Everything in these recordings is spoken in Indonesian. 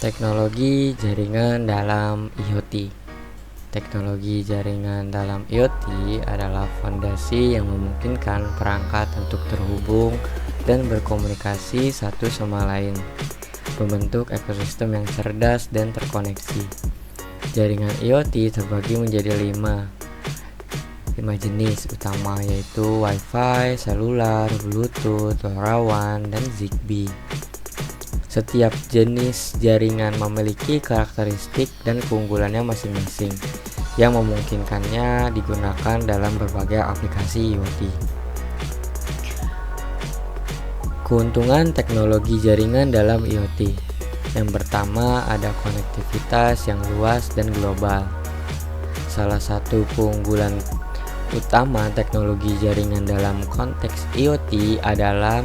Teknologi jaringan dalam IoT. Teknologi jaringan dalam IoT adalah fondasi yang memungkinkan perangkat untuk terhubung dan berkomunikasi satu sama lain, membentuk ekosistem yang cerdas dan terkoneksi. Jaringan IoT terbagi menjadi lima jenis utama, yaitu Wi-Fi, selular, Bluetooth, LoRaWAN, dan Zigbee. Setiap jenis jaringan memiliki karakteristik dan keunggulannya masing-masing yang memungkinkannya digunakan dalam berbagai aplikasi IoT. Keuntungan teknologi jaringan dalam IoT. Yang pertama, ada konektivitas yang luas dan global. Salah satu keunggulan utama teknologi jaringan dalam konteks IoT adalah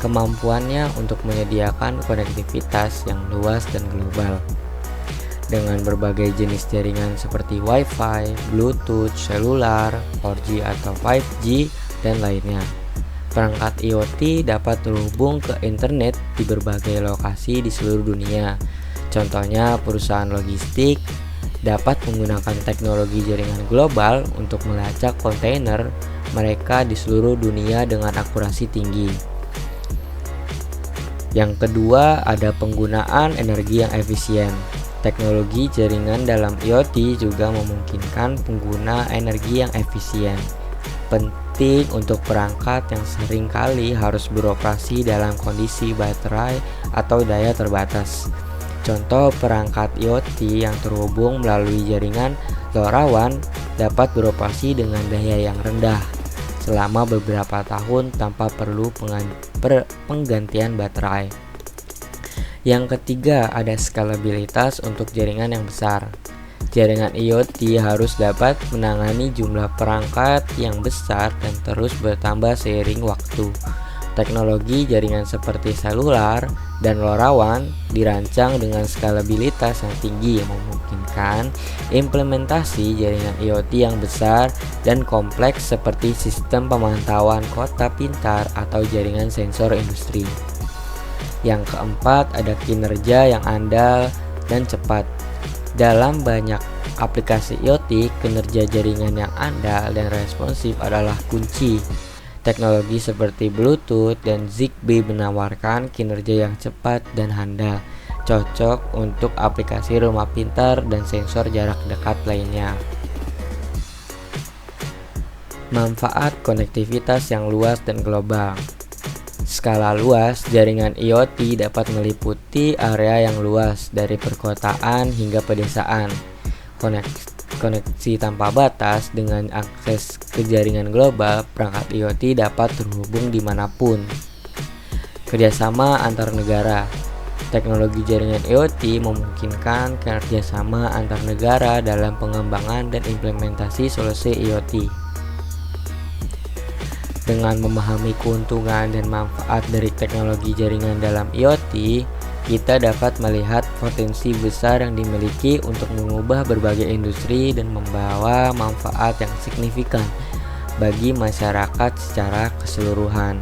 kemampuannya untuk menyediakan konektivitas yang luas dan global. Dengan berbagai jenis jaringan seperti Wi-Fi, Bluetooth, selular, 4G atau 5G, dan lainnya, perangkat IoT dapat terhubung ke internet di berbagai lokasi di seluruh dunia. Contohnya, perusahaan logistik dapat menggunakan teknologi jaringan global untuk melacak kontainer mereka di seluruh dunia dengan akurasi tinggi. Yang kedua, ada penggunaan energi yang efisien. Teknologi jaringan dalam IoT juga memungkinkan pengguna energi yang efisien. Penting untuk perangkat yang seringkali harus beroperasi dalam kondisi baterai atau daya terbatas. Contoh perangkat IoT yang terhubung melalui jaringan LoRaWAN dapat beroperasi dengan daya yang rendah selama beberapa tahun tanpa perlu penggantian baterai. Yang ketiga, ada skalabilitas untuk jaringan yang besar. Jaringan IoT harus dapat menangani jumlah perangkat yang besar dan terus bertambah seiring waktu. Teknologi jaringan seperti selular dan LoRaWAN dirancang dengan skalabilitas yang tinggi yang memungkinkan implementasi jaringan IoT yang besar dan kompleks seperti sistem pemantauan kota pintar atau jaringan sensor industri. Yang keempat, ada kinerja yang andal dan cepat. Dalam banyak aplikasi IoT, kinerja jaringan yang andal dan responsif adalah kunci. Teknologi seperti Bluetooth dan Zigbee menawarkan kinerja yang cepat dan handal, cocok untuk aplikasi rumah pintar dan sensor jarak dekat lainnya. Manfaat konektivitas yang luas dan global. Skala luas, jaringan IoT dapat meliputi area yang luas dari perkotaan hingga pedesaan. Koneksi tanpa batas dengan akses ke jaringan global, perangkat IoT dapat terhubung dimanapun. Kerjasama antar negara. Teknologi jaringan IoT memungkinkan kerjasama antar negara dalam pengembangan dan implementasi solusi IoT. Dengan memahami keuntungan dan manfaat dari teknologi jaringan dalam IoT, kita dapat melihat potensi besar yang dimiliki untuk mengubah berbagai industri dan membawa manfaat yang signifikan bagi masyarakat secara keseluruhan.